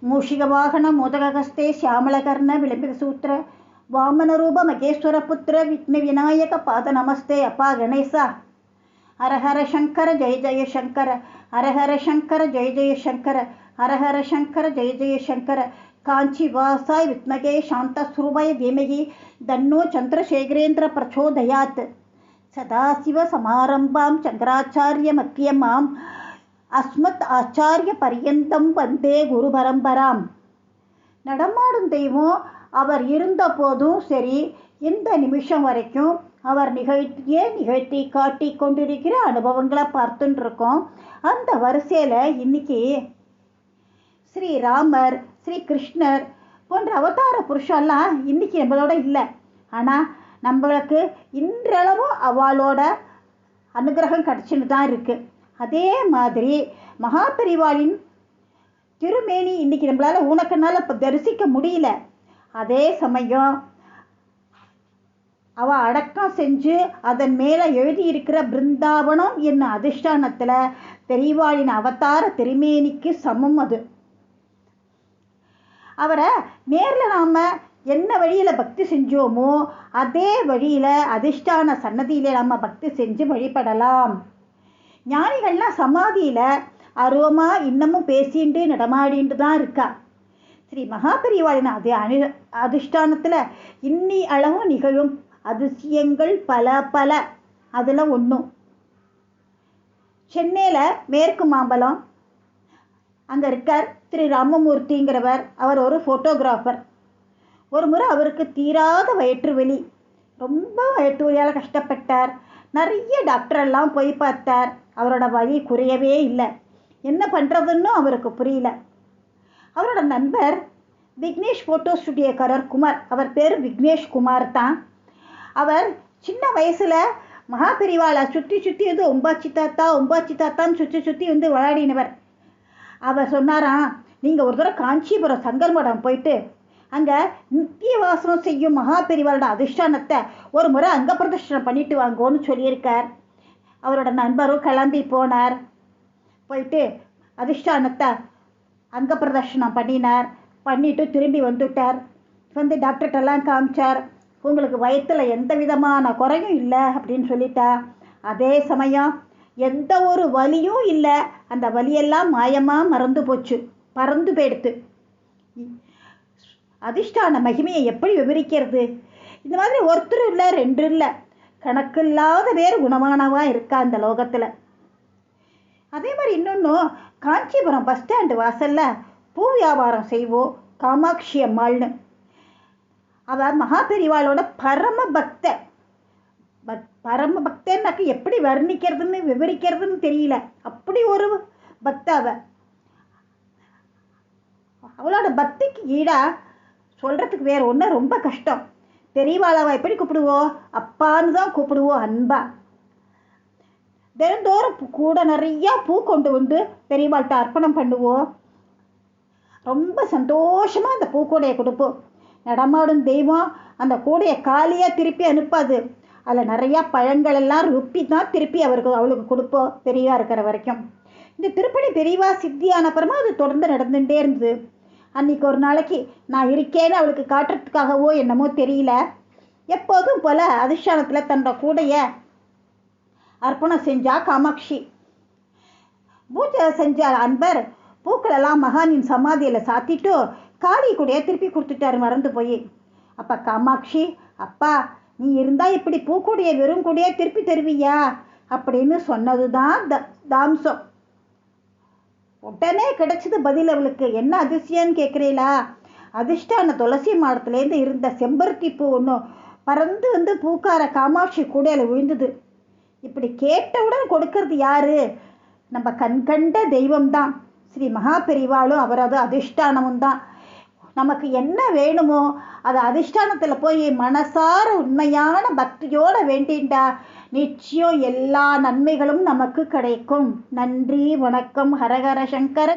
மூஷிகவாகன மோதகஸ்தே ಶ್ಯಾಮಳಕರ್ಣ ವಿಳಂಬಿತಸೂತ್ರ ವಾಮನರೂಪ ಮಹೇಶ್ವರಪುತ್ರ ವಿಘ್ನ ವಿನಾಯಕ ಪಾದ ನಮಸ್ತೆ ಅಪ್ಪ ಗಣೇಶ. ಹರ ಹರ ಶಂಕರ ಜಯ ಜಯ ಶಂಕರ, ಹರ ಹರ ಶಂಕರ ಜಯ ಜಯ ಶಂಕರ, ಹರ ಹರ ಶಂಕರ ಜಯ ಜಯ ಶಂಕರ. ಕಾಂಚಿ ವಾಸಾಯ ವಿದ್ಮಹೇ ಶಾಂತಸ್ವರೂಪಾಯ ಧೀಮಹಿ ತನ್ನೋ ಚಂದ್ರಶೇಖರೇಂದ್ರ ಪ್ರಚೋದಯಾತ್. ಸದಾಶಿವ ಸಮಾರಂಭಾಂ ಶಂಕರಾಚಾರ್ಯ ಮಧ್ಯಮಾಂ அஸ்மத் ஆச்சாரிய பரியந்தம் வந்தே குரு பரம்பராம். நடமாடும் தெய்வம் அவர் இருந்த போதும் சரி, இந்த நிமிஷம் வரைக்கும் அவர் நிகழ்த்தி காட்டி கொண்டிருக்கிற அனுபவங்களை பார்த்துட்டு இருக்கோம். அந்த வரிசையில் இன்னைக்கு ஸ்ரீராமர், ஸ்ரீ கிருஷ்ணர் போன்ற அவதார புருஷெல்லாம் இன்னைக்கு நம்மளோட இல்லை. ஆனால் நம்மளுக்கு இன்றளவும் அவளோட அனுகிரகம் கிடச்சின்னு தான் இருக்குது. அதே மாதிரி மகாபெரிவாளின் திருமேனி இன்னைக்கு நம்மளால் ஊனக்கனால் இப்போ தரிசிக்க முடியல. அதே சமயம் அவள் அடக்கம் செஞ்சு அதன் மேலே எழுதியிருக்கிற பிருந்தாவனம் என்னும் அதிஷ்டானத்தில் பெரிவாளின் அவதார திருமேனிக்கு சமம். அது அவரை நேரில் நாம் என்ன வழியில் பக்தி செஞ்சோமோ அதே வழியில் அதிஷ்டான சன்னதியில் நம்ம பக்தி செஞ்சு வழிபடலாம். ஞானிகள்லாம் சமாதியில் அருவமாக இன்னமும் பேசிட்டு நடமாடிட்டு தான் இருக்கா. ஸ்ரீ மகாபெரிவாளின் அதே அதிஷ்டானத்தில் இன்னி அளவும் நிகழும் அதிசயங்கள் பல பல. அதில் ஒன்றும் சென்னையில் மேற்கு மாம்பலம் அங்கே இருக்கார் திரு ராமமூர்த்திங்கிறவர். அவர் ஒரு ஃபோட்டோகிராஃபர். ஒரு முறை அவருக்கு தீராத வயிற்று வலி, ரொம்ப வயிற்று வலியால் கஷ்டப்பட்டார். நிறைய டாக்டரெல்லாம் போய் பார்த்தார். அவரோட வலி குறையவே இல்லை. என்ன பண்ணுறதுன்னு அவருக்கு புரியல. அவரோட நண்பர் விக்னேஷ் ஃபோட்டோ ஸ்டுடியோக்காரர் குமார், அவர் பேர் விக்னேஷ் குமார் தான். அவர் சின்ன வயசில் மகாபெரிவாளை சுற்றி வந்து ஒம்பாச்சி தாத்தான்னு சுற்றி வந்து விளையாடினவர். அவர் சொன்னாராம், நீங்கள் ஒரு தடவை காஞ்சிபுரம் சங்கர் மடம் போயிட்டு அங்கே நித்திய வாசனம் செய்யும் மகாபெரிவாளோட அதிஷ்டானத்தை ஒரு முறை அங்க பிரதர்ஷனம் பண்ணிட்டு வாங்கோன்னு சொல்லியிருக்கார். அவரோட நண்பரும் கிளம்பி போனார். போயிட்டு அதிஷ்டானத்தை அங்க பிரதர்ஷனம் பண்ணிட்டு திரும்பி வந்துட்டார். வந்து டாக்டர்கிட்டலாம் காமிச்சார். உங்களுக்கு வயிற்றில் எந்த விதமான குறையும் இல்லை அப்படின்னு சொல்லிட்டா. அதே சமயம் எந்த ஒரு வலியும் இல்லை. அந்த வலியெல்லாம் மாயமாக மறந்து போச்சு, பறந்து போயிடுத்து. அதிஷ்டான மகிமையை எப்படி விவரிக்கிறது? இந்த மாதிரி ஒருத்தர் இல்லை, ரெண்டு இல்லை, கணக்கில்லாத பேர் குணமானவா இருக்கா இந்த லோகத்தில். அதே மாதிரி இன்னொன்று, காஞ்சிபுரம் பஸ் ஸ்டாண்டு வாசலில் பூ வியாபாரம் செய்வோம் காமாட்சி அம்மாள்னு. அவர் மகாபெரிவாளோட பரம பக்தன்னாக்க எப்படி வர்ணிக்கிறதுன்னு விவரிக்கிறதுன்னு தெரியல. அப்படி ஒரு பக்த அவளோட பக்திக்கு ஈடாக சொல்கிறதுக்கு வேறு ஒன்று ரொம்ப கஷ்டம். பெரியவாளாவை எப்படி கூப்பிடுவோம்? அப்பான்னு தான் கூப்பிடுவோம், அன்பா. தினந்தோறும் கூட நிறையா பூ கொண்டு வந்து பெரியவாள்கிட்ட அர்ப்பணம் பண்ணுவோம். ரொம்ப சந்தோஷமாக அந்த பூக்கூடையை கொடுப்போம். நடமாடும் தெய்வம் அந்த கூடையை காலியாக திருப்பி அனுப்பாது. அதில் நிறையா பழங்களெல்லாம் ருப்பி தான் திருப்பி அவளுக்கு கொடுப்போம் பெரியவா இருக்கிற வரைக்கும். இந்த திருப்பணி பெரியவா சித்தியான அப்புறமா அது தொடர்ந்து நடந்துகிட்டே இருந்தது. அன்றைக்கி ஒரு நாளைக்கு நான் இருக்கேன்னு அவளுக்கு காட்டுறதுக்காகவோ என்னமோ தெரியல, எப்போதும் போல் அதிஷ்டானத்தில் தன்னோட கூடையை அர்ப்பணம் செஞ்சா காமாட்சி. பூஜை செஞ்ச அன்பர் பூக்களெல்லாம் மகானின் சமாதியில் சாத்திட்டு காளி கூடையை திருப்பி கொடுத்துட்டாரு மறந்து போய். அப்போ காமாட்சி, அப்பா நீ இருந்தால் இப்படி பூக்கூடையை வெறும் கூடையை திருப்பி தருவியா அப்படின்னு சொன்னது தான் தாம்சம். உடனே கிடைச்சது பதில் அவளுக்கு. என்ன அதிசயம்னு கேட்குறீங்களா? அதிஷ்டான துளசி மாடத்துலேருந்து இருந்த செம்பருத்தி பூ ஒன்று பறந்து வந்து பூக்கார காமாட்சி கூடையில் விழுந்தது. இப்படி கேட்டவுடன் கொடுக்கறது யாரு? நம்ம கண்கண்ட தெய்வம்தான் ஸ்ரீ மகாபெரிவாளும் அவரது அதிஷ்டானமும் தான். நமக்கு என்ன வேணுமோ அதை அதிஷ்டானத்தில் போய் மனசார உண்மையான பக்தியோடு வேண்டிண்டா நிச்சயம் எல்லா நன்மைகளும் நமக்கு கிடைக்கும். நன்றி, வணக்கம். ஹரஹர சங்கர.